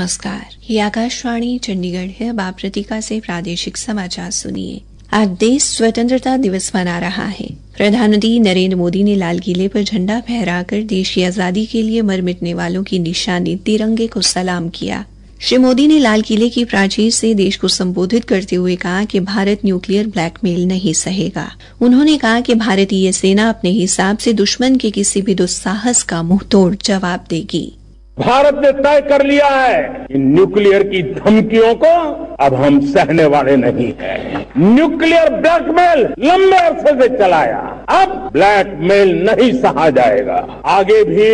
नमस्कार, ये आकाशवाणी चंडीगढ़ है। अब आप प्रतीका से प्रादेशिक समाचार सुनिए। आज देश स्वतंत्रता दिवस मना रहा है। प्रधानमंत्री नरेंद्र मोदी ने लाल किले पर झंडा फहराकर देश की आजादी के लिए मर मिटने वालों की निशानी तिरंगे को सलाम किया। श्री मोदी ने लाल किले की प्राचीर से देश को संबोधित करते हुए कहा कि भारत न्यूक्लियर ब्लैकमेल नहीं सहेगा। उन्होंने कहा कि भारतीय सेना अपने हिसाब से दुश्मन के किसी भी दुस्साहस का मुंहतोड़ जवाब देगी। भारत ने तय कर लिया है कि न्यूक्लियर की धमकियों को अब हम सहने वाले नहीं हैं। न्यूक्लियर ब्लैकमेल लंबे अरसे से चलाया, अब ब्लैकमेल नहीं सहा जाएगा। आगे भी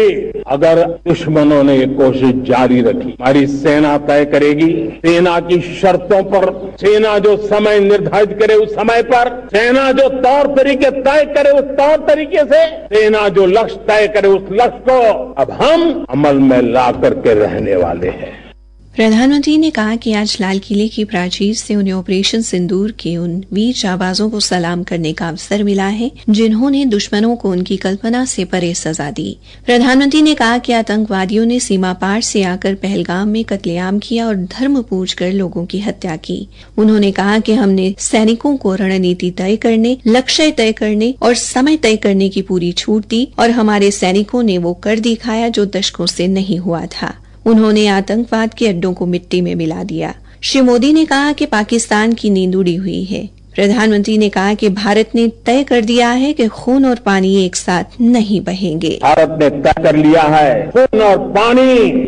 अगर दुश्मनों ने ये कोशिश जारी रखी, हमारी सेना तय करेगी। सेना की शर्तों पर, सेना जो समय निर्धारित करे उस समय पर, सेना जो तौर तरीके तय करे उस तौर तरीके से, सेना जो लक्ष्य तय करे उस लक्ष्य को अब हम अमल में ला करके रहने वाले हैं। प्रधानमंत्री ने कहा कि आज लाल किले की प्राचीर से उन्हें ऑपरेशन सिंदूर के उन वीर जाबाजों को सलाम करने का अवसर मिला है जिन्होंने दुश्मनों को उनकी कल्पना से परे सजा दी। प्रधानमंत्री ने कहा कि आतंकवादियों ने सीमा पार से आकर पहलगाम में कत्लेआम किया और धर्म पूजकर लोगों की हत्या की। उन्होंने कहा कि हमने सैनिकों को रणनीति तय करने, लक्ष्य तय करने और समय तय करने की पूरी छूट दी और हमारे सैनिकों ने वो कर दिखाया जो दशकों से नहीं हुआ था। उन्होंने आतंकवाद के अड्डों को मिट्टी में मिला दिया। श्री मोदी ने कहा कि पाकिस्तान की नींद उड़ी हुई है। प्रधानमंत्री ने कहा कि भारत ने तय कर दिया है कि खून और पानी एक साथ नहीं बहेंगे। भारत ने तय कर लिया है खून और पानी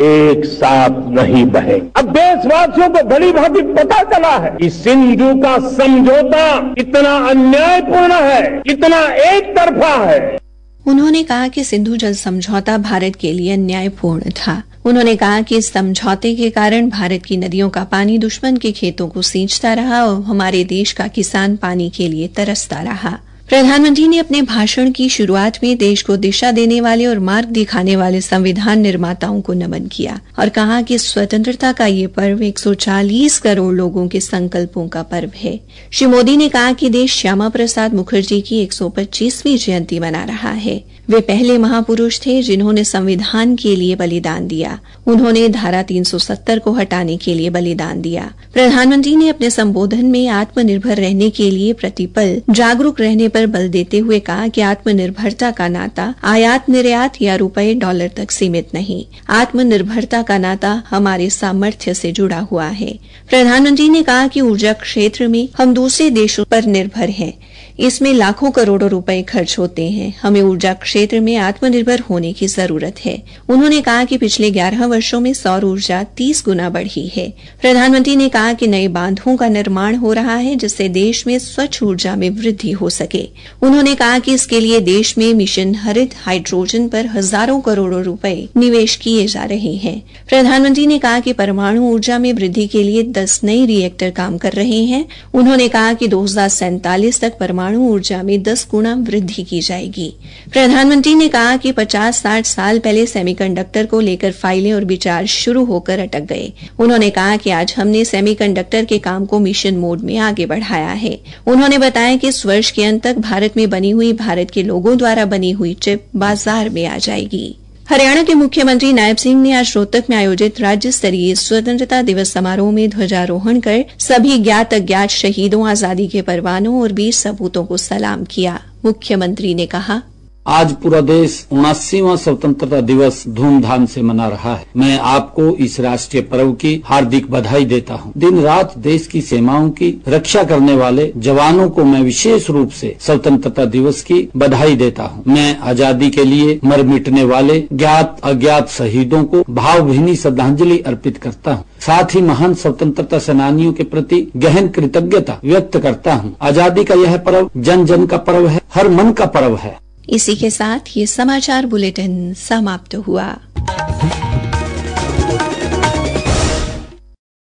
एक साथ नहीं बहेंगे। अब देशवासियों को भली भांति पता चला है कि सिंधु का समझौता कितना अन्यायपूर्ण है, कितना एक तरफा है। उन्होंने कहा कि सिंधु जल समझौता भारत के लिए अन्यायपूर्ण था। उन्होंने कहा कि इस समझौते के कारण भारत की नदियों का पानी दुश्मन के खेतों को सींचता रहा और हमारे देश का किसान पानी के लिए तरसता रहा। प्रधानमंत्री ने अपने भाषण की शुरुआत में देश को दिशा देने वाले और मार्ग दिखाने वाले संविधान निर्माताओं को नमन किया और कहा कि स्वतंत्रता का ये पर्व 140 करोड़ लोगों के संकल्पों का पर्व है। श्री मोदी ने कहा कि देश श्यामा प्रसाद मुखर्जी की 125वीं जयंती मना रहा है। वे पहले महापुरुष थे जिन्होंने संविधान के लिए बलिदान दिया। उन्होंने धारा 370 को हटाने के लिए बलिदान दिया। प्रधानमंत्री ने अपने संबोधन में आत्मनिर्भर रहने के लिए प्रतिपल जागरूक रहने पर बल देते हुए कहा कि आत्मनिर्भरता का नाता आयात निर्यात या रुपए डॉलर तक सीमित नहीं। आत्मनिर्भरता का नाता हमारे सामर्थ्य से जुड़ा हुआ है। प्रधानमंत्री ने कहा कि ऊर्जा क्षेत्र में हम दूसरे देशों पर निर्भर हैं। इसमें लाखों करोड़ों रुपए खर्च होते हैं। हमें ऊर्जा क्षेत्र में आत्मनिर्भर होने की जरूरत है। उन्होंने कहा कि पिछले 11 वर्षों में सौर ऊर्जा 30 गुना बढ़ी है। प्रधानमंत्री ने कहा कि नए बांधों का निर्माण हो रहा है जिससे देश में स्वच्छ ऊर्जा में वृद्धि हो सके। उन्होंने कहा कि इसके लिए देश में मिशन हरित हाइड्रोजन पर हजारों करोड़ों रुपए निवेश किए जा रहे हैं। प्रधानमंत्री ने कहा कि परमाणु ऊर्जा में वृद्धि के लिए 10 नए रिएक्टर काम कर रहे हैं। उन्होंने कहा कि 2047 तक परमाणु ऊर्जा में 10 गुना वृद्धि की जाएगी। प्रधानमंत्री ने कहा कि 50-60 साल पहले सेमीकंडक्टर को लेकर फाइलें और विचार शुरू होकर अटक गए। उन्होंने कहा कि आज हमने सेमीकंडक्टर के काम को मिशन मोड में आगे बढ़ाया है। उन्होंने बताया कि इस वर्ष के अंत तक भारत में बनी हुई, भारत के लोगों द्वारा बनी हुई चिप बाजार में आ जाएगी। हरियाणा के मुख्यमंत्री नायब सिंह ने आज रोहतक में आयोजित राज्य स्तरीय स्वतंत्रता दिवस समारोह में ध्वजारोहण कर सभी ज्ञात अज्ञात शहीदों, आजादी के परवानों और वीर सपूतों को सलाम किया। मुख्यमंत्री ने कहा, आज पूरा देश 79वां स्वतंत्रता दिवस धूमधाम से मना रहा है। मैं आपको इस राष्ट्रीय पर्व की हार्दिक बधाई देता हूँ। दिन रात देश की सीमाओं की रक्षा करने वाले जवानों को मैं विशेष रूप से स्वतंत्रता दिवस की बधाई देता हूँ। मैं आजादी के लिए मर मिटने वाले ज्ञात अज्ञात शहीदों को भावभीनी श्रद्धांजलि अर्पित करता हूँ। साथ ही महान स्वतंत्रता सेनानियों के प्रति गहन कृतज्ञता व्यक्त करता हूँ। आजादी का यह पर्व जन जन का पर्व है, हर मन का पर्व है। इसी के साथ ये समाचार बुलेटिन समाप्त हुआ।